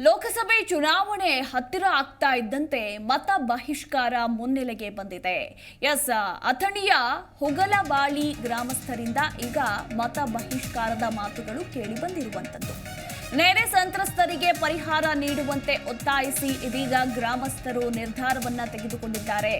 ಲೋಕಸಭೆ ಚುನಾವಣೆ ಹತ್ತಿರ ಆಗ್ತಾ ಇದ್ದಂತೆ ಮತ ಬಹಿಷ್ಕಾರ ಮುನ್ನೆಲೆಗೆ ಬಂದಿದೆ. ಅಥಣಿಯ ಹುಗಲಬಾಳಿ ಗ್ರಾಮಸ್ಥರಿಂದ ಈಗ ಮತ ಬಹಿಷ್ಕಾರದ ಮಾತುಗಳು ಕೇಳಿ ಬಂದಿರುವಂತದ್ದು. ನೆರೆ ಸಂತ್ರಸ್ತರಿಗೆ ಪರಿಹಾರ ನೀಡುವಂತೆ ಒತ್ತಾಯಿಸಿ ಇದೀಗ ಗ್ರಾಮಸ್ಥರು ನಿರ್ಧಾರವನ್ನ ತೆಗೆದುಕೊಂಡಿದ್ದಾರೆ.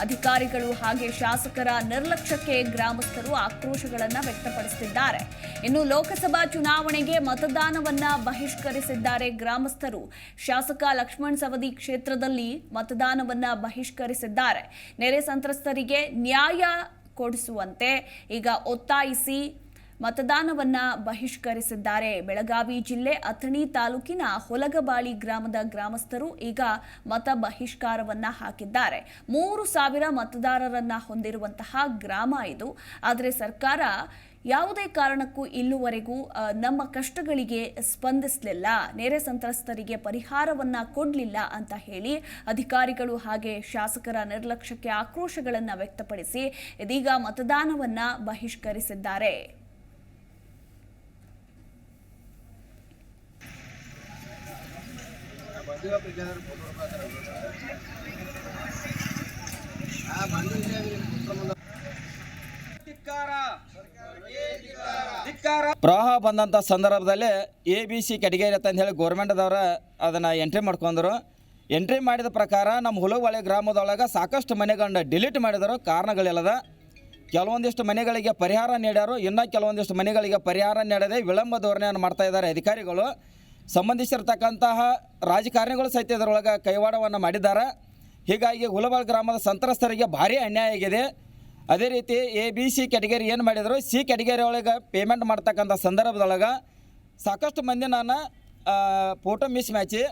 ಅಧಿಕಾರಿಗಳು ಹಾಗೆ ಶಾಸಕರ ನಿರ್ಲಕ್ಷ್ಯಕ್ಕೆ ಗ್ರಾಮಸ್ಥರು ಆಕ್ರೋಶಗಳನ್ನು ವ್ಯಕ್ತಪಡಿಸುತ್ತಿದ್ದಾರೆ. ಇನ್ನು ಲೋಕಸಭಾ ಚುನಾವಣೆಗೆ ಮತದಾನವನ್ನ ಬಹಿಷ್ಕರಿಸಿದ್ದಾರೆ ಗ್ರಾಮಸ್ಥರು. ಶಾಸಕ ಲಕ್ಷ್ಮಣ್ ಸವದಿ ಕ್ಷೇತ್ರದಲ್ಲಿ ಮತದಾನವನ್ನ ಬಹಿಷ್ಕರಿಸಿದ್ದಾರೆ. ನೆರೆ ಸಂತ್ರಸ್ತರಿಗೆ ನ್ಯಾಯ ಕೊಡಿಸುವಂತೆ ಈಗ ಒತ್ತಾಯಿಸಿ ಮತದಾನವನ್ನ ಬಹಿಷ್ಕರಿಸಿದ್ದಾರೆ. ಬೆಳಗಾವಿ ಜಿಲ್ಲೆ ಅಥಣಿ ತಾಲೂಕಿನ ಹುಲಗಬಾಳಿ ಗ್ರಾಮದ ಗ್ರಾಮಸ್ಥರು ಈಗ ಮತ ಬಹಿಷ್ಕಾರವನ್ನ ಹಾಕಿದ್ದಾರೆ. 3,000 ಮತದಾರರನ್ನ ಹೊಂದಿರುವಂತಹ ಗ್ರಾಮ ಇದು. ಆದರೆ ಸರ್ಕಾರ ಯಾವುದೇ ಕಾರಣಕ್ಕೂ ಇಲ್ಲಿವರೆಗೂ ನಮ್ಮ ಕಷ್ಟಗಳಿಗೆ ಸ್ಪಂದಿಸಲಿಲ್ಲ, ನೆರೆ ಸಂತ್ರಸ್ತರಿಗೆ ಪರಿಹಾರವನ್ನ ಕೊಡಲಿಲ್ಲ ಅಂತ ಹೇಳಿ ಅಧಿಕಾರಿಗಳು ಹಾಗೆ ಶಾಸಕರ ನಿರ್ಲಕ್ಷ್ಯಕ್ಕೆ ಆಕ್ರೋಶಗಳನ್ನು ವ್ಯಕ್ತಪಡಿಸಿ ಇದೀಗ ಮತದಾನವನ್ನ ಬಹಿಷ್ಕರಿಸಿದ್ದಾರೆ. ಪ್ರವಾಹ ಬಂದಂಥ ಸಂದರ್ಭದಲ್ಲಿ ABC ಕ್ಯಾಟಗರಿ ಅಂತ ಹೇಳಿ ಗೌರ್ಮೆಂಟ್ದವ್ರು ಅದನ್ನು ಎಂಟ್ರಿ ಮಾಡ್ಕೊಂಡ್ರು. ಎಂಟ್ರಿ ಮಾಡಿದ ಪ್ರಕಾರ ನಮ್ಮ ಹುಲಗಬಾಳಿ ಗ್ರಾಮದೊಳಗೆ ಸಾಕಷ್ಟು ಮನೆಗಳನ್ನ ಡಿಲೀಟ್ ಮಾಡಿದರು. ಕಾರಣಗಳಿಲ್ಲದ ಕೆಲವೊಂದಿಷ್ಟು ಮನೆಗಳಿಗೆ ಪರಿಹಾರ ನೀಡ್ಯಾರು, ಇನ್ನು ಕೆಲವೊಂದಿಷ್ಟು ಮನೆಗಳಿಗೆ ಪರಿಹಾರ ನೀಡದೆ ವಿಳಂಬ ಧೋರಣೆಯನ್ನು ಮಾಡ್ತಾ ಇದ್ದಾರೆ ಅಧಿಕಾರಿಗಳು. ಸಂಬಂಧಿಸಿರ್ತಕ್ಕಂತಹ ರಾಜಕಾರಣಿಗಳು ಸಹಿತ ಇದರೊಳಗೆ ಕೈವಾಡವನ್ನು ಮಾಡಿದ್ದಾರೆ. ಹೀಗಾಗಿ ಹುಲಗಬಾಳಿ ಗ್ರಾಮದ ಸಂತ್ರಸ್ತರಿಗೆ ಭಾರಿ ಅನ್ಯಾಯ ಆಗಿದೆ. ಅದೇ ರೀತಿ ABC ಕ್ಯಾಟಗರಿ ಏನು ಮಾಡಿದರು, C ಕ್ಯಾಟಗರಿ ಒಳಗೆ ಪೇಮೆಂಟ್ ಮಾಡ್ತಕ್ಕಂಥ ಸಂದರ್ಭದೊಳಗೆ ಸಾಕಷ್ಟು ಮಂದಿ ನಾನು ಫೋಟೋ ಮಿಸ್ ಮ್ಯಾಚಿ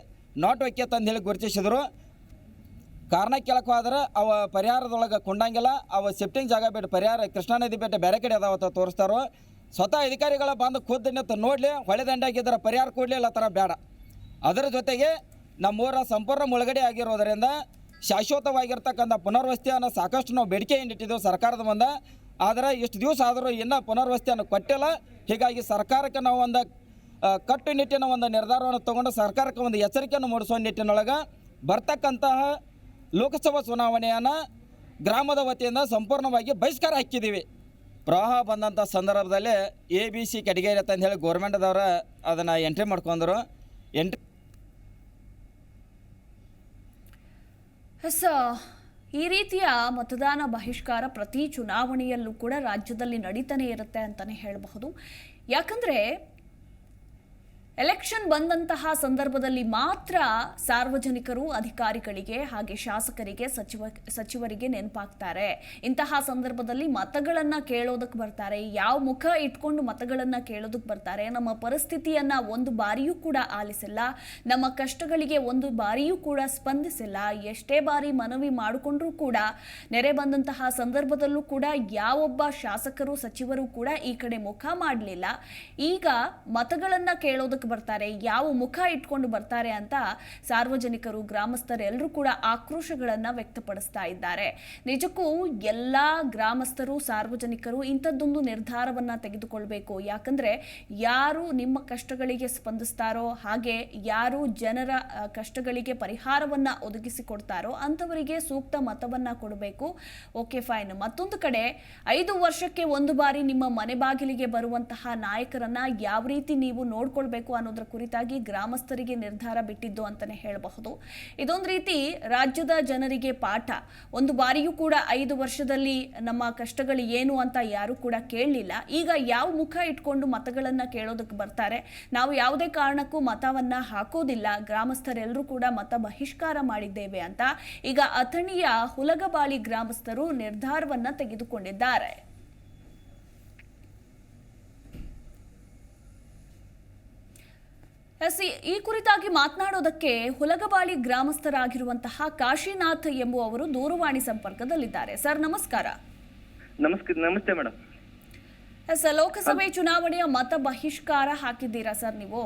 ನಾಟ್ ಓಕೆ ತಂದು ಗುರುತಿಸಿದ್ರು. ಕಾರಣ ಕೇಳಕ್ಕೆ ಹೋದ್ರೆ ಅವ ಪರಿಹಾರದೊಳಗೆ ಕೊಂಡಂಗಿಲ್ಲ, ಅವ ಶಿಫ್ಟಿಂಗ್ ಜಾಗ ಬಿಟ್ಟು ಪರಿಹಾರ ಕೃಷ್ಣಾ ನದಿ ಬಿಟ್ಟು ಬೇರೆ ಕಡೆ ಅದಾವತ್ತ ತೋರಿಸ್ತಾರೋ. ಸ್ವತಃ ಅಧಿಕಾರಿಗಳ ಬಂದು ಖುದ್ದು ನಿಂತು ನೋಡಲಿ, ಹೊಳೆ ದಂಡಾಗಿದ್ದರೆ ಪರಿಹಾರ ಕೊಡಲಿಲ್ಲ ಥರ ಬೇಡ. ಅದರ ಜೊತೆಗೆ ನಮ್ಮೂರ ಸಂಪೂರ್ಣ ಮುಳುಗಡೆ ಆಗಿರೋದರಿಂದ ಶಾಶ್ವತವಾಗಿರ್ತಕ್ಕಂಥ ಪುನರ್ವಸತಿಯನ್ನು ಸಾಕಷ್ಟು ನಾವು ಬೇಡಿಕೆಯನ್ನು ಇಟ್ಟಿದ್ದೆವು ಸರ್ಕಾರದ ಮುಂದೆ. ಆದರೆ ಇಷ್ಟು ದಿವಸ ಆದರೂ ಇನ್ನೂ ಪುನರ್ವಸತಿಯನ್ನು ಕೊಟ್ಟಿಲ್ಲ. ಹೀಗಾಗಿ ಸರ್ಕಾರಕ್ಕೆ ನಾವು ಒಂದು ಕಟ್ಟುನಿಟ್ಟಿನ ಒಂದು ನಿರ್ಧಾರವನ್ನು ತಗೊಂಡು ಸರ್ಕಾರಕ್ಕೆ ಒಂದು ಎಚ್ಚರಿಕೆಯನ್ನು ಮೂಡಿಸುವ ನಿಟ್ಟಿನೊಳಗೆ ಬರ್ತಕ್ಕಂತಹ ಲೋಕಸಭಾ ಚುನಾವಣೆಯನ್ನು ಗ್ರಾಮದ ವತಿಯಿಂದ ಸಂಪೂರ್ಣವಾಗಿ ಬಹಿಷ್ಕಾರ ಹಾಕಿದ್ದೀವಿ. ಪ್ರವಾಹ ಬಂದಂಥ ಸಂದರ್ಭದಲ್ಲಿ ABC ಕ್ಯಾಟಗರಿ ಅಂತ ಹೇಳಿ ಗೌರ್ಮೆಂಟ್ದವ್ರು ಅದನ್ನು ಎಂಟ್ರಿ ಮಾಡ್ಕೊಂಡ್ರು. ಈ ರೀತಿಯ ಮತದಾನ ಬಹಿಷ್ಕಾರ ಪ್ರತಿ ಚುನಾವಣೆಯಲ್ಲೂ ಕೂಡ ರಾಜ್ಯದಲ್ಲಿ ನಡೀತಾನೆ ಇರುತ್ತೆ ಅಂತಲೇ ಹೇಳಬಹುದು. ಯಾಕಂದರೆ ಎಲೆಕ್ಷನ್ ಬಂದಂತಹ ಸಂದರ್ಭದಲ್ಲಿ ಮಾತ್ರ ಸಾರ್ವಜನಿಕರು ಅಧಿಕಾರಿಗಳಿಗೆ ಹಾಗೆ ಶಾಸಕರಿಗೆ ಸಚಿವರಿಗೆ ನೆನಪಾಗ್ತಾರೆ. ಇಂತಹ ಸಂದರ್ಭದಲ್ಲಿ ಮತಗಳನ್ನು ಕೇಳೋದಕ್ಕೆ ಬರ್ತಾರೆ, ಯಾವ ಮುಖ ಇಟ್ಕೊಂಡು ಮತಗಳನ್ನು ಕೇಳೋದಕ್ಕೆ ಬರ್ತಾರೆ. ನಮ್ಮ ಪರಿಸ್ಥಿತಿಯನ್ನು ಒಂದು ಬಾರಿಯೂ ಕೂಡ ಆಲಿಸಿಲ್ಲ, ನಮ್ಮ ಕಷ್ಟಗಳಿಗೆ ಒಂದು ಬಾರಿಯೂ ಕೂಡ ಸ್ಪಂದಿಸಿಲ್ಲ. ಎಷ್ಟೇ ಬಾರಿ ಮನವಿ ಮಾಡಿಕೊಂಡ್ರೂ ಕೂಡ ನೆರೆ ಬಂದಂತಹ ಸಂದರ್ಭದಲ್ಲೂ ಕೂಡ ಯಾವೊಬ್ಬ ಶಾಸಕರು ಸಚಿವರು ಕೂಡ ಈ ಕಡೆ ಮುಖ ಮಾಡಲಿಲ್ಲ. ಈಗ ಮತಗಳನ್ನು ಕೇಳೋದಕ್ಕೆ ಬರ್ತಾರೆ, ಯಾವ ಮುಖ ಇಟ್ಕೊಂಡು ಬರ್ತಾರೆ ಅಂತ ಸಾರ್ವಜನಿಕರು ಗ್ರಾಮಸ್ಥರೆಲ್ಲರೂ ಕೂಡ ಆಕ್ರೋಶಗಳನ್ನ ವ್ಯಕ್ತಪಡಿಸ್ತಾ ಇದ್ದಾರೆ. ನಿಜಕ್ಕೂ ಎಲ್ಲ ಗ್ರಾಮಸ್ಥರು ಸಾರ್ವಜನಿಕರು ಇಂಥದ್ದೊಂದು ನಿರ್ಧಾರವನ್ನ ತೆಗೆದುಕೊಳ್ಬೇಕು. ಯಾಕಂದ್ರೆ ಯಾರು ನಿಮ್ಮ ಕಷ್ಟಗಳಿಗೆ ಸ್ಪಂದಿಸ್ತಾರೋ ಹಾಗೆ ಯಾರು ಜನರ ಕಷ್ಟಗಳಿಗೆ ಪರಿಹಾರವನ್ನ ಒದಗಿಸಿಕೊಡ್ತಾರೋ ಅಂಥವರಿಗೆ ಸೂಕ್ತ ಮತವನ್ನ ಕೊಡಬೇಕು. Okay fine. ಮತ್ತೊಂದು ಕಡೆ 5 ವರ್ಷಕ್ಕೆ ಒಂದು ಬಾರಿ ನಿಮ್ಮ ಮನೆ ಬಾಗಿಲಿಗೆ ಬರುವಂತಹ ನಾಯಕರನ್ನ ಯಾವ ರೀತಿ ನೀವು ನೋಡ್ಕೊಳ್ಬೇಕು ಅನ್ನೋದ್ರ ಕುರಿತಾಗಿ ಗ್ರಾಮಸ್ಥರಿಗೆ ನಿರ್ಧಾರ ಬಿಟ್ಟಿದ್ದು ಅಂತಾನೆ ಹೇಳಬಹುದು. ಇದೊಂದು ರೀತಿ ರಾಜ್ಯದ ಜನರಿಗೆ ಪಾಠ. ಒಂದು ಬಾರಿಯೂ ಕೂಡ 5 ವರ್ಷದಲ್ಲಿ ನಮ್ಮ ಕಷ್ಟಗಳು ಏನು ಅಂತ ಯಾರು ಕೂಡ ಕೇಳಲಿಲ್ಲ. ಈಗ ಯಾವ ಮುಖ ಇಟ್ಕೊಂಡು ಮತಗಳನ್ನ ಕೇಳೋದಕ್ಕೆ ಬರ್ತಾರೆ. ನಾವು ಯಾವುದೇ ಕಾರಣಕ್ಕೂ ಮತವನ್ನ ಹಾಕೋದಿಲ್ಲ, ಗ್ರಾಮಸ್ಥರೆಲ್ಲರೂ ಕೂಡ ಮತ ಬಹಿಷ್ಕಾರ ಮಾಡಿದ್ದೇವೆ ಅಂತ ಈಗ ಅಥಣಿಯ ಹುಲಗಬಾಳಿ ಗ್ರಾಮಸ್ಥರು ನಿರ್ಧಾರವನ್ನ ತೆಗೆದುಕೊಂಡಿದ್ದಾರೆ. ಈ ಕುರಿತಾಗಿ ಮಾತನಾಡೋದಕ್ಕೆ ಹುಲಗಬಾಳಿ ಗ್ರಾಮಸ್ಥರಾಗಿರುವಂತಹ ಕಾಶಿನಾಥ್ ಎಂಬುವವರು ದೂರವಾಣಿ ಸಂಪರ್ಕದಲ್ಲಿದ್ದಾರೆ. ಸರ್ ನಮಸ್ಕಾರ. ನಮಸ್ತೆ ಮೇಡಮ್. ಸರ್, ಲೋಕಸಭೆ ಚುನಾವಣೆಯ ಮತ ಬಹಿಷ್ಕಾರ ಹಾಕಿದ್ದೀರಾ ಸರ್ ನೀವು?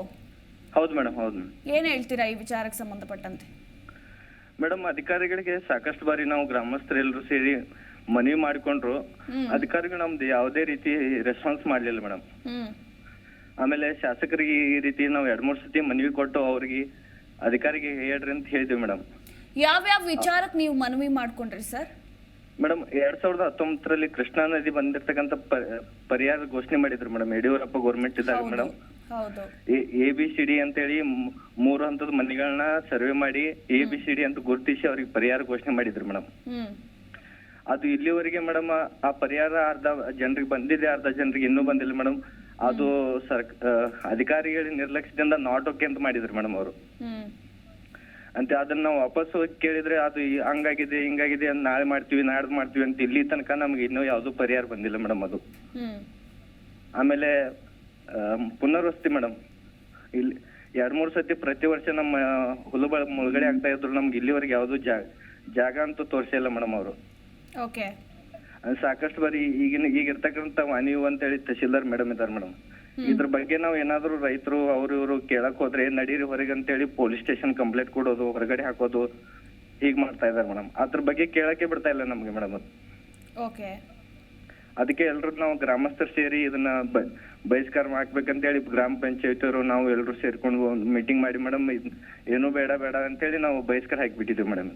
ಹೌದು ಮೇಡಮ್, ಹೌದು. ಏನ್ ಹೇಳ್ತೀರಾ ಈ ವಿಚಾರಕ್ಕೆ ಸಂಬಂಧಪಟ್ಟಂತೆ? ಮೇಡಮ್, ಅಧಿಕಾರಿಗಳಿಗೆ ಸಾಕಷ್ಟು ಬಾರಿ ನಾವು ಗ್ರಾಮಸ್ಥರೆಲ್ಲರೂ ಸೇರಿ ಮನವಿ ಮಾಡಿಕೊಂಡ್ರು. ಅಧಿಕಾರಿಗಳು ನಮ್ದು ಯಾವುದೇ ರೀತಿ ರೆಸ್ಪಾನ್ಸ್ ಮಾಡ್ಲಿಲ್ಲ ಮೇಡಮ್. ಆಮೇಲೆ ಶಾಸಕರಿಗೆ ಈ ರೀತಿ ನಾವು 2-3 ಸತಿ ಮನವಿ ಕೊಟ್ಟು ಅವ್ರಿಗೆ ಅಧಿಕಾರಿಗೆ ಹೇಳ್ರಿ ಅಂತ ಹೇಳಿದ್ವಿ ಮೇಡಮ್. ಯಾವ್ಯಾವ ವಿಚಾರಕ್ಕೆ ನೀವು ಮನವಿ ಮಾಡ್ಕೊಂಡ್ರಿ ಸರ್? ಮೇಡಮ್ 2019ರಲ್ಲಿ ಕೃಷ್ಣಾ ನದಿ ಬಂದಿರ್ತಕ್ಕಂಥ ಪರಿಹಾರ ಘೋಷಣೆ ಮಾಡಿದ್ರು ಮೇಡಮ್ ಯಡಿಯೂರಪ್ಪ ಗೌರ್ಮೆಂಟ್ ಇದ್ದಾಗ ಮೇಡಮ್. ಹೌದು. ABCD ಅಂತೇಳಿ 3 ಹಂತದ ಮನೆಗಳನ್ನ ಸರ್ವೆ ಮಾಡಿ ABCD ಅಂತ ಗುರುತಿಸಿ ಅವ್ರಿಗೆ ಪರಿಹಾರ ಘೋಷಣೆ ಮಾಡಿದ್ರು ಮೇಡಮ್. ಅದು ಇಲ್ಲಿವರೆಗೆ ಮೇಡಮ್ ಆ ಪರಿಹಾರ ಅರ್ಧ ಜನರಿಗೆ ಬಂದಿದೆ, ಅರ್ಧ ಜನರಿಗೆ ಇನ್ನೂ ಬಂದಿಲ್ಲ ಮೇಡಮ್. ಅದು ಅಧಿಕಾರಿಗಳ ನಿರ್ಲಕ್ಷ್ಯದಿಂದ ನಾಟ್ ಓಕೆ ಅಂತ ಮಾಡಿದ್ರು ಮೇಡಮ್ ಅವರು. ಅಂತ ಅದನ್ನ ನಾವು ವಾಪಸ್ ಹೋಗಿ ಕೇಳಿದ್ರೆ ಅದು ಹಂಗಾಗಿದೆ ಹಿಂಗಾಗಿದೆ ಅಂತ ನಾಳೆ ಮಾಡ್ತೀವಿ ನಾಡ್ದು ಮಾಡ್ತೀವಿ ಅಂತ ಇಲ್ಲಿ ತನಕ ನಮ್ಗೆ ಇನ್ನೂ ಯಾವ್ದು ಪರಿಹಾರ ಬಂದಿಲ್ಲ ಮೇಡಮ್ ಅದು. ಆಮೇಲೆ ಪುನರ್ವಸತಿ ಮೇಡಮ್, ಇಲ್ಲಿ 2-3 ಸತಿ ಪ್ರತಿ ವರ್ಷ ನಮ್ಮ ಹುಲ್ಲುಗಳ ಮುಳುಗಡೆ ಆಗ್ತಾ ಇದ್ರು, ನಮ್ಗೆ ಇಲ್ಲಿವರೆಗೆ ಯಾವ್ದು ಜಾಗ ಅಂತೂ ತೋರಿಸಿಲ್ಲ ಮೇಡಮ್ ಅವರು. ಸಾಕಷ್ಟು ಬಾರಿ ಈಗ ಇರ್ತಕ್ಕಂಥ ವಾಣಿಯು ಅಂತೇಳಿ ತಹಶೀಲ್ದಾರ್ ಮೇಡಮ್ ಇದಾರೆ ಮೇಡಮ್. ಇದ್ರ ಬಗ್ಗೆ ನಾವು ಏನಾದ್ರು ರೈತರು ಅವ್ರು ಇವರು ಕೇಳಕ್ ಹೋದ್ರೆ ನಡೀರಿ ಹೊರಗೆ ಅಂತೇಳಿ ಪೊಲೀಸ್ ಸ್ಟೇಷನ್ ಕಂಪ್ಲೇಂಟ್ ಕೊಡೋದು, ಹೊರಗಡೆ ಹಾಕೋದು ಹೀಗ್ ಮಾಡ್ತಾ ಇದಾರೆ ಮೇಡಮ್. ಅದ್ರ ಬಗ್ಗೆ ಕೇಳಕ್ಕೆ ಬಿಡ್ತಾ ಇಲ್ಲ ನಮ್ಗೆ ಮೇಡಮ್ ಅದು. ಅದಕ್ಕೆ ಎಲ್ರು ನಾವು ಗ್ರಾಮಸ್ಥರು ಸೇರಿ ಇದನ್ನ ಬಹಿಷ್ಕಾರ ಹಾಕ್ಬೇಕಂತೇಳಿ ಗ್ರಾಮ ಪಂಚಾಯತ್ ಅವರು ನಾವು ಎಲ್ರು ಸೇರ್ಕೊಂಡು ಮೀಟಿಂಗ್ ಮಾಡಿ ಮೇಡಮ್ ಏನು ಬೇಡ ಅಂತೇಳಿ ನಾವು ಬಹಿಷ್ಕಾರ ಹಾಕಿಬಿಟ್ಟಿದ್ವಿ ಮೇಡಮ್.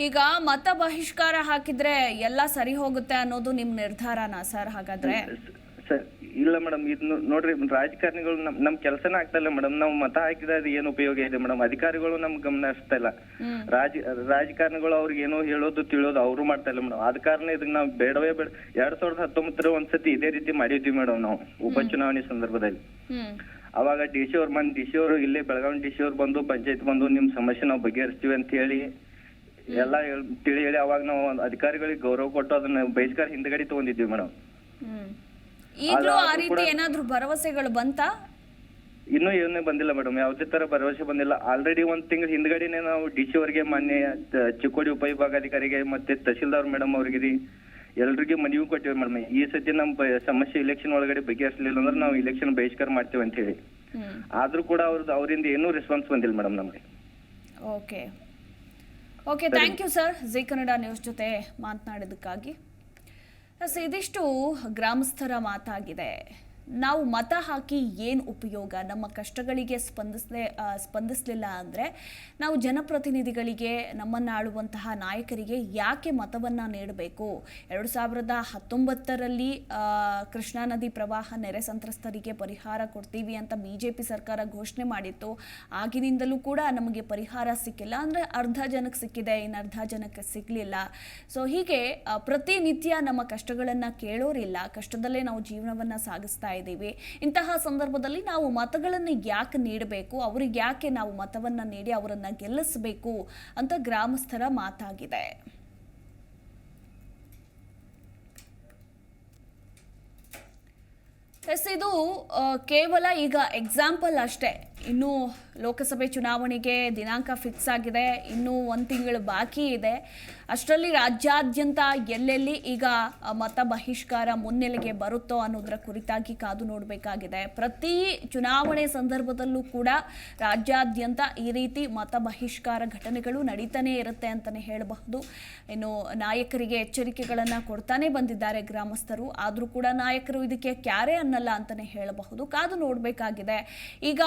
ಈಗ ಮತ ಬಹಿಷ್ಕಾರ ಹಾಕಿದ್ರೆ ಎಲ್ಲ ಸರಿ ಹೋಗುತ್ತೆ ಅನ್ನೋದು ನಿಮ್ ನಿರ್ಧಾರನಾ ಸರ್? ಹಾಗಾದ್ರೆ ಸರ್ ಇಲ್ಲ ಮೇಡಮ್, ಇದು ನೋಡ್ರಿ ರಾಜಕಾರಣಿಗಳು ನಮ್ ಕೆಲಸನೇ ಆಗ್ತಾ ಇಲ್ಲ ಮೇಡಮ್. ನಾವು ಮತ ಹಾಕಿದ್ರೆ ಅದು ಏನು ಉಪಯೋಗ ಇದೆ ಮೇಡಮ್? ಅಧಿಕಾರಿಗಳು ನಮ್ ಗಮನ ಹರಿಸ್ತಾ ಇಲ್ಲ. ರಾಜಕಾರಣಿಗಳು ಅವ್ರಿಗೆ ಏನೋ ಹೇಳೋದು ತಿಳಿಯೋದು ಅವರು ಮಾಡ್ತಾ ಇಲ್ಲ ಮೇಡಮ್. ಆದ ಕಾರಣ ಇದಕ್ಕೆ ನಾವು ಬೇಡವೇ ಬೇಡ. 2019 ಒಂದ್ಸತಿ ಇದೇ ರೀತಿ ಮಾಡಿದ್ವಿ ಮೇಡಮ್ ನಾವು ಉಪಚುನಾವಣೆ ಸಂದರ್ಭದಲ್ಲಿ. ಅವಾಗ DC ಅವರು ಇಲ್ಲೇ ಬೆಳಗಾವಿ DC ಅವ್ರು ಬಂದು ಪಂಚಾಯತ್ ಬಂದು ನಿಮ್ ಸಮಸ್ಯೆ ನಾವು ಬಗೆಹರಿಸ್ತೀವಿ ಅಂತ ಹೇಳಿ ಎಲ್ಲ ತಿಳಿ ಹೇಳಿ ಅವಾಗ ನಾವು ಅಧಿಕಾರಿಗಳಿಗೆ ಗೌರವ ಕೊಟ್ಟು ಅದನ್ನ ಬಹಿಷ್ಕಾರ ಹಿಂದ್ಗಡೆ ತಗೊಂಡಿದ್ವಿ ಮೇಡಮ್. ಈಗಲೂ ಆ ರೀತಿ ಏನಾದ್ರೂ ಭರವಸೆಗಳು ಬಂತಾ? ಇನ್ನೂ ಏನೇ ಬಂದಿಲ್ಲ ಮೇಡಮ್, ಯಾವುದೇ ತರ ಭರವಸೆ ಬಂದಿಲ್ಲ. ಆಲ್ರೆಡಿ 1 ತಿಂಗಳ ಹಿಂದ್ಗಡೆನೆ ನಾವು DC ಅವರಿಗೆ, ಮಾನ್ಯ ಚಿಕ್ಕೋಡಿ ಉಪವಿಭಾಗಾಧಿಕಾರಿಗೆ ಮತ್ತೆ ತಹಶೀಲ್ದಾರ್ ಮೇಡಮ್ ಅವ್ರಿಗೆ ಎಲ್ರಿಗೆ ಮನವಿ ಕೊಟ್ಟಿವಿ ಮೇಡಮ್. ಈ ಸತಿ ನಮ್ಮ ಸಮಸ್ಯೆ ಇಲೆಕ್ಷನ್ ಒಳಗಡೆ ಬಗೆಹರಿಸಲಿಲ್ಲ ಅಂದ್ರೆ ನಾವು ಇಲೆಕ್ಷನ್ ಬಹಿಷ್ಕಾರ ಮಾಡ್ತೀವಿ ಅಂತ ಹೇಳಿ. ಆದ್ರೂ ಕೂಡ ಅವರಿಂದ ಏನೂ ರೆಸ್ಪಾನ್ಸ್ ಬಂದಿಲ್ಲ ಮೇಡಮ್ ನಮ್ಗೆ. Okay, thank you sir Zee Kannada news ಜೊತೆ ಮಾತನಾಡಿದ್ದಕ್ಕಾಗಿ. ಇದಿಷ್ಟು ಗ್ರಾಮಸ್ಥರ ಮಾತಾಗಿದೆ. ನಾವು ಮತ ಹಾಕಿ ಏನು ಉಪಯೋಗ? ನಮ್ಮ ಕಷ್ಟಗಳಿಗೆ ಸ್ಪಂದಿಸಲಿಲ್ಲ ಅಂದರೆ ನಾವು ಜನಪ್ರತಿನಿಧಿಗಳಿಗೆ, ನಮ್ಮನ್ನು ಆಳುವಂತಹ ನಾಯಕರಿಗೆ ಯಾಕೆ ಮತವನ್ನು ನೀಡಬೇಕು? 2019ರಲ್ಲಿ ಕೃಷ್ಣಾ ನದಿ ಪ್ರವಾಹ ನೆರೆ ಸಂತ್ರಸ್ತರಿಗೆ ಪರಿಹಾರ ಕೊಡ್ತೀವಿ ಅಂತ BJP ಸರ್ಕಾರ ಘೋಷಣೆ ಮಾಡಿತ್ತು. ಆಗಿನಿಂದಲೂ ಕೂಡ ನಮಗೆ ಪರಿಹಾರ ಸಿಕ್ಕಿಲ್ಲ. ಅಂದರೆ ಅರ್ಧ ಜನಕ್ಕೆ ಸಿಕ್ಕಿದೆ, ಇನ್ನು ಅರ್ಧ ಜನಕ್ಕೆ ಸಿಗಲಿಲ್ಲ. ಸೊ ಹೀಗೆ ಪ್ರತಿನಿತ್ಯ ನಮ್ಮ ಕಷ್ಟಗಳನ್ನು ಕೇಳೋರಿಲ್ಲ, ಕಷ್ಟದಲ್ಲೇ ನಾವು ಜೀವನವನ್ನು ಸಾಗಿಸ್ತಾ ಇದ್ದೀವಿ. ಇಂತಹ ಸಂದರ್ಭದಲ್ಲಿ ನಾವು ಮತಗಳನ್ನು ಯಾಕೆ ನೀಡಬೇಕು? ಅವ್ರಿಗೆ ಯಾಕೆ ನಾವು ಮತವನ್ನ ನೀಡಿ ಅವರನ್ನ ಗೆಲ್ಲಿಸಬೇಕು ಅಂತ ಗ್ರಾಮಸ್ಥರ ಮಾತಾಗಿದೆ. ಇದು ಕೇವಲ ಈಗ ಎಕ್ಸಾಂಪಲ್ ಅಷ್ಟೇ. ಇನ್ನು ಲೋಕಸಭೆ ಚುನಾವಣೆಗೆ ದಿನಾಂಕ ಫಿಕ್ಸ್ ಆಗಿದೆ, ಇನ್ನೂ 1 ತಿಂಗಳು ಬಾಕಿ ಇದೆ. ಅಷ್ಟರಲ್ಲಿ ರಾಜ್ಯಾದ್ಯಂತ ಎಲ್ಲೆಲ್ಲಿ ಈಗ ಮತ ಬಹಿಷ್ಕಾರ ಮುನ್ನೆಲೆಗೆ ಬರುತ್ತೋ ಅನ್ನೋದರ ಕುರಿತಾಗಿ ಕಾದು ನೋಡಬೇಕಾಗಿದೆ. ಪ್ರತಿ ಚುನಾವಣೆ ಸಂದರ್ಭದಲ್ಲೂ ಕೂಡ ರಾಜ್ಯಾದ್ಯಂತ ಈ ರೀತಿ ಮತ ಬಹಿಷ್ಕಾರ ಘಟನೆಗಳು ನಡೀತಾನೆ ಇರುತ್ತೆ ಅಂತಲೇ ಹೇಳಬಹುದು. ಇನ್ನು ನಾಯಕರಿಗೆ ಎಚ್ಚರಿಕೆಗಳನ್ನು ಕೊಡ್ತಾನೆ ಬಂದಿದ್ದಾರೆ ಗ್ರಾಮಸ್ಥರು. ಆದರೂ ಕೂಡ ನಾಯಕರು ಇದಕ್ಕೆ ಕ್ಯಾರೆ ಅನ್ನಲ್ಲ ಅಂತಲೇ ಹೇಳಬಹುದು. ಕಾದು ನೋಡಬೇಕಾಗಿದೆ. ಈಗ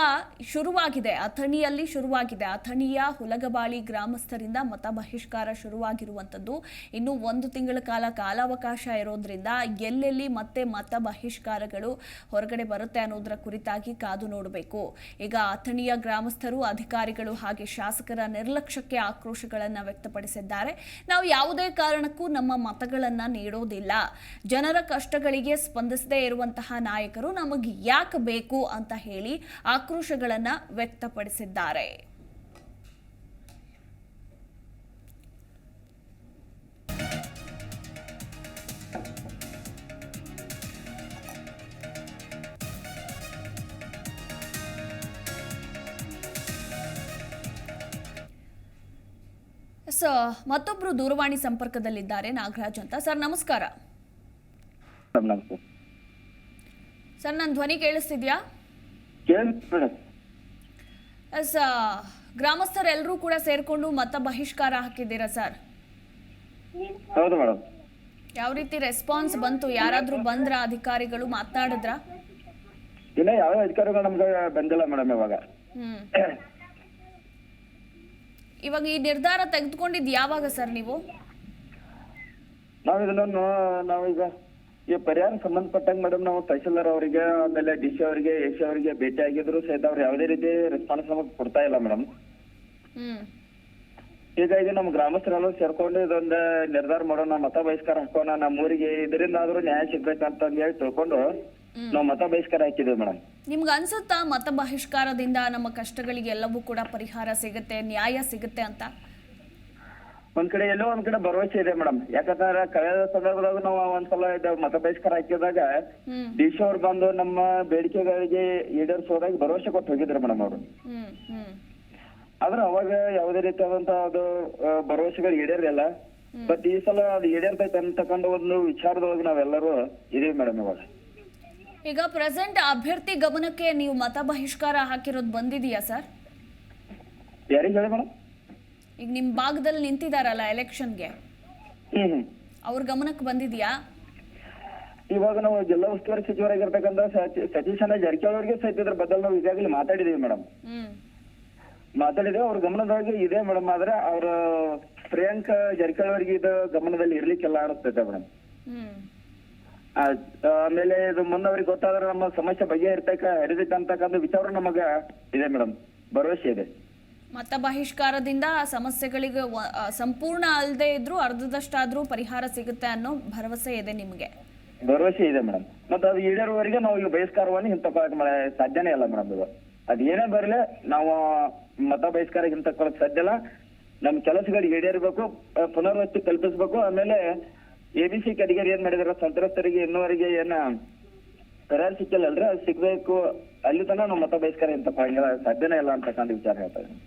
ಶುರುವಾಗಿದೆ, ಅಥಣಿಯಲ್ಲಿ ಶುರುವಾಗಿದೆ. ಅಥಣಿಯ ಹುಲಗಬಾಳಿ ಗ್ರಾಮಸ್ಥರಿಂದ ಮತ ಬಹಿಷ್ಕಾರ ಶುರುವಾಗಿರುವಂಥದ್ದು. ಇನ್ನು 1 ತಿಂಗಳ ಕಾಲಾವಕಾಶ ಇರೋದ್ರಿಂದ ಎಲ್ಲೆಲ್ಲಿ ಮತ್ತೆ ಮತ ಬಹಿಷ್ಕಾರಗಳು ಹೊರಗಡೆ ಬರುತ್ತೆ ಅನ್ನೋದರ ಕುರಿತಾಗಿ ಕಾದು ನೋಡಬೇಕು. ಈಗ ಅಥಣಿಯ ಗ್ರಾಮಸ್ಥರು ಅಧಿಕಾರಿಗಳು ಹಾಗೆ ಶಾಸಕರ ನಿರ್ಲಕ್ಷ್ಯಕ್ಕೆ ಆಕ್ರೋಶಗಳನ್ನು ವ್ಯಕ್ತಪಡಿಸಿದ್ದಾರೆ. ನಾವು ಯಾವುದೇ ಕಾರಣಕ್ಕೂ ನಮ್ಮ ಮತಗಳನ್ನು ನೀಡೋದಿಲ್ಲ, ಜನರ ಕಷ್ಟಗಳಿಗೆ ಸ್ಪಂದಿಸದೇ ಇರುವಂತಹ ನಾಯಕರು ನಮಗೆ ಯಾಕೆ ಬೇಕು ಅಂತ ಹೇಳಿ ಆಕ್ರೋಶಗಳನ್ನು ವ್ಯಕ್ತಪಡಿಸಿದ್ದಾರೆ. ಮತ್ತೊಬ್ರು ದೂರವಾಣಿ ಸಂಪರ್ಕದಲ್ಲಿದ್ದಾರೆ, ನಾಗರಾಜ್ ಅಂತ. ಸರ್ ನಮಸ್ಕಾರ. ಸರ್ ನನ್ನ ಧ್ವನಿ ಕೇಳಿಸ್ತಿದ್ಯಾ? ಗ್ರಾಮಸ್ಥರೆಲ್ಲರೂ ಕೂಡ ಸೇರ್ಕೊಂಡು ಮತ ಬಹಿಷ್ಕಾರ ಹಾಕಿದ್ದೀರಾ ಸರ್? ಹೌದು ಮೇಡಮ್. ಯಾವ ರೀತಿ ರೆಸ್ಪಾನ್ಸ್ ಬಂತು? ಯಾರಾದ್ರೂ ಬಂದ್ರ? ಅಧಿಕಾರಿಗಳು ಮಾತನಾಡಿದ್ರ? ಇನ್ನ ಯಾವ ಅಧಿಕಾರಿಗಳು ನಮ್ಗೆ ಬಂದಿಲ್ಲ ಮೇಡಮ್ ಇವಾಗ. ಇವಾಗ ಈ ನಿರ್ಧಾರ ತೆಗೆದುಕೊಂಡಿದ್ದು ಯಾವಾಗ ಸರ್ ನೀವು? ನಾವು ಇದನ್ನು ನಾವೀಗ ಈ ಪರಿಹಾರ ಸಂಬಂಧಪಟ್ಟಂಗೆ ಮೇಡಮ್ ನಾವು ತಹಶೀಲ್ದಾರ್ ಅವರಿಗೆ ಆಮೇಲೆ DC ಅವರಿಗೆ AC ಅವರಿಗೆ ಭೇಟಿ ಆಗಿದ್ರು ಸಹಿತ ಅವ್ರು ಯಾವುದೇ ರೀತಿ ರೆಸ್ಪಾನ್ಸ್ ನಮಗೆ ಕೊಡ್ತಾ ಇಲ್ಲ ಮೇಡಮ್. ಹೀಗಾಗಿ ನಮ್ಮ ಗ್ರಾಮಸ್ಥರೆಲ್ಲ ಸೇರ್ಕೊಂಡು ಇದೊಂದು ನಿರ್ಧಾರ ಮಾಡೋಣ, ಮತ ಬಹಿಷ್ಕಾರ ಹಾಕೋಣ, ನಮ್ಮ ಊರಿಗೆ ಇದರಿಂದ ಆದ್ರೂ ನ್ಯಾಯ ಸಿಗ್ಬೇಕಂತ ಹೇಳಿ ತಿಳ್ಕೊಂಡು ನಾವು ಮತ ಬಹಿಷ್ಕಾರ ಹಾಕಿದ್ವಿ ಮೇಡಮ್. ನಿಮ್ಗೆ ಅನ್ಸುತ್ತಾ ಮತ ಬಹಿಷ್ಕಾರದಿಂದ ನಮ್ಮ ಕಷ್ಟಗಳಿಗೆ ಎಲ್ಲವೂ ಕೂಡ ಪರಿಹಾರ ಸಿಗುತ್ತೆ, ನ್ಯಾಯ ಸಿಗುತ್ತೆ ಅಂತ? ಒಂದ್ ಕಡೆ ಎಲ್ಲೋ ಒಂದ್ ಕಡೆ ಭರವಸೆ ಇದೆ ಮೇಡಮ್. ಯಾಕಂದ್ರೆ ಕಳೆದ ಸಂದರ್ಭದಾಗ ನಾವು ಒಂದ್ಸಲ ಮತ ಬಹಿಷ್ಕಾರ ಹಾಕಿದಾಗ DC ಅವ್ರು ಬಂದು ನಮ್ಮ ಬೇಡಿಕೆಗಳಿಗೆ ಈಡೇರಿಸೋದಾಗ ಭರವಸೆ ಕೊಟ್ಟು ಹೋಗಿದ್ರು ಮೇಡಮ್ ಅವರು. ಆದ್ರೆ ಅವಾಗ ಯಾವುದೇ ರೀತಿಯಾದಂತ ಅದು ಭರವಸೆಗಳು ಈಡೇರಿಲ್ಲ. ಬಟ್ ಈ ಸಲ ಅದು ಈಡೇರ್ತೈತೆ ಅಂತಕೊಂಡು ಒಂದು ವಿಚಾರದೊಳಗೆ ನಾವೆಲ್ಲರೂ ಇದೀವಿ ಮೇಡಮ್. ಇವಾಗ ಈಗ ಪ್ರೆಸೆಂಟ್ ಅಭ್ಯರ್ಥಿ ಗಮನಕ್ಕೆ ನೀವು ಮತ ಬಹಿಷ್ಕಾರ ಹಾಕಿರೋದು ಬಂದಿದೆಯಾ ಸರ್? ಯಾರಿಗೆ ಹೇಳಿ ಮೇಡಮ್? ಈಗ ನಿಮ್ ಭಾಗದಲ್ಲಿ ನಿಂತಿದಾರಲ್ಲ ಎಲೆಕ್ಷನ್ಗೆ, ಅವ್ರ ಗಮನಕ್ಕೆ ಬಂದಿದ್ಯಾ? ಇವಾಗ ನಾವು ಜಿಲ್ಲಾ ಉಸ್ತುವಾರಿ ಸಚಿವರಾಗಿರ್ತಕ್ಕಂಥ ಸತೀಶ್ ಜಾರಕಿಹೊಳಿ ಅವರಿಗೆ ಸಹಿತ ಇದ್ರ ಬದಲು ನಾವು ಈಗಾಗಲೇ ಮಾತಾಡಿದೀವಿ ಮೇಡಮ್. ಅವ್ರ ಗಮನದೊಳಗೆ ಇದೆ ಮೇಡಮ್. ಆದ್ರೆ ಅವ್ರ ಪ್ರಿಯಾಂಕ ಜಾರಕಿಹೊಳಿ ಅವರಿಗೆ ಇದು ಗಮನದಲ್ಲಿ ಇರ್ಲಿಕ್ಕೆಲ್ಲ ಅನಿಸ್ತೈತೆ ಮೇಡಮ್. ಆಮೇಲೆ ಇದು ಮುಂದೆ ಅವ್ರಿಗೆ ಗೊತ್ತಾದ್ರೆ ನಮ್ಮ ಸಮಸ್ಯೆ ಹರಿದೈತೆ ಅಂತಕ್ಕಂಥ ವಿಚಾರ ನಮಗ ಇದೆ ಮೇಡಮ್, ಭರವಸೆ ಇದೆ. ಮತ ಬಹಿಷ್ಕಾರದಿಂದ ಸಮಸ್ಯೆಗಳಿಗೆ ಸಂಪೂರ್ಣ ಅಲ್ಲದೆ ಇದ್ರೂ ಅರ್ಧದಷ್ಟಾದ್ರೂ ಪರಿಹಾರ ಸಿಗುತ್ತೆ ಅನ್ನೋ ಭರವಸೆ ಇದೆ ನಿಮ್ಗೆ? ಭರವಸೆ ಇದೆ ಮೇಡಮ್. ಮತ್ತೆ ಅದು ಈಡೇರುವವರೆಗೆ ನಾವು ಈಗ ಬಹಿಷ್ಕಾರವನ್ನು ಹಿಂತಕೊಳ್ಳಕ್ ಸಾಧ್ಯನೇ ಇಲ್ಲ ಮೇಡಮ್. ಇದು ಅದ್ ಏನೇ ಬರಲಿ ನಾವು ಮತ ಬಹಿಷ್ಕಾರ ಹಿಂತಕೊಳ್ಳಕ್ ಸಾಧ್ಯ ಇಲ್ಲ. ನಮ್ ಕೆಲಸಗಳಿಗೆ ಈಡೇರಬೇಕು, ಪುನರ್ವಸತಿ ಕಲ್ಪಿಸ್ಬೇಕು. ಆಮೇಲೆ ABC ಕ್ಯಾಟಗರಿ ಏನ್ ಮಾಡಿದಾರೆ ಸಂತ್ರಸ್ತರಿಗೆ ಇನ್ನೂವರೆಗೆ ಏನ ಪರಿಹಾರ ಸಿಕ್ಕಿಲ್ಲಲ್ರಿ, ಅದು ಸಿಗ್ಬೇಕು. ಅಲ್ಲಿ ತನಕ ನಾವು ಮತ ಬಹಿಷ್ಕಾರ ಹಿಂತಕೊಳ್ಳಂಗಿಲ್ಲ, ಸಾಧ್ಯನೇ ಇಲ್ಲ ಅಂತಕ್ಕಂಥ ವಿಚಾರ ಹೇಳ್ತಾ ಇದ್ದೀನಿ.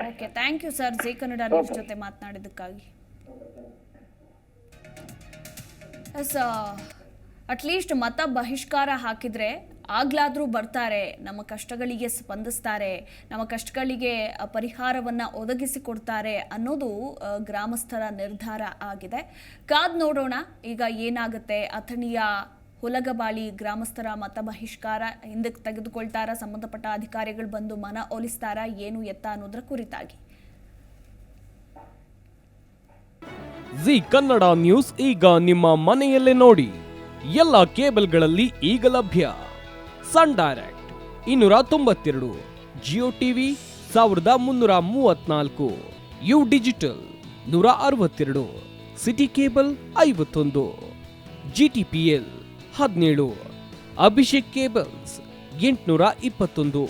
Okay, thank you sir Zee Kannada news ಜೊತೆ ಮಾತನಾಡಿದ್ದಕ್ಕಾಗಿ. ಅಟ್ಲೀಸ್ಟ್ ಮತ ಬಹಿಷ್ಕಾರ ಹಾಕಿದ್ರೆ ಆಗ್ಲಾದ್ರೂ ಬರ್ತಾರೆ, ನಮ್ಮ ಕಷ್ಟಗಳಿಗೆ ಸ್ಪಂದಿಸ್ತಾರೆ, ನಮ್ಮ ಕಷ್ಟಗಳಿಗೆ ಪರಿಹಾರವನ್ನ ಒದಗಿಸಿಕೊಡ್ತಾರೆ ಅನ್ನೋದು ಗ್ರಾಮಸ್ಥರ ನಿರ್ಧಾರ ಆಗಿದೆ. ಕಾದ್ ನೋಡೋಣ ಈಗ ಏನಾಗುತ್ತೆ. ಅಥಣಿಯ ಹುಲಗಬಾಳಿ ಗ್ರಾಮಸ್ಥರ ಮತ ಬಹಿಷ್ಕಾರ ಹಿಂದಕ್ಕೆ ತೆಗೆದುಕೊಳ್ತಾರ, ಸಂಬಂಧಪಟ್ಟ ಅಧಿಕಾರಿಗಳು ಬಂದು ಮನ ಒಲಿಸ್ತಾರ, ಏನು ಎತ್ತ ಅನ್ನೋದ್ರ ಕುರಿತಾಗಿ. ಜಿ ಕನ್ನಡ ನ್ಯೂಸ್ ಈಗ ನಿಮ್ಮ ಮನೆಯಲ್ಲೇ ನೋಡಿ. ಎಲ್ಲ ಕೇಬಲ್ಗಳಲ್ಲಿ ಈಗ ಲಭ್ಯ. Sun Direct 292, Jio TV 1334, U Digital 162, City Cable 51, GTPL 17, Abhishek cables 821,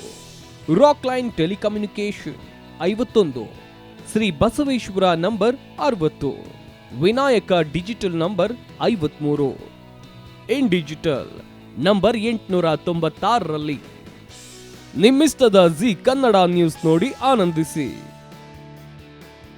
Rock Line telecommunication 51, Shri Basaveshwara number 60, Vinayaka Digital number 53, IN Digital number 896ರಲ್ಲಿ. ನಿಮ್ಮಿಸ್ತದ ಜಿ ಕನ್ನಡ ನ್ಯೂಸ್ ನೋಡಿ ಆನಂದಿಸಿ.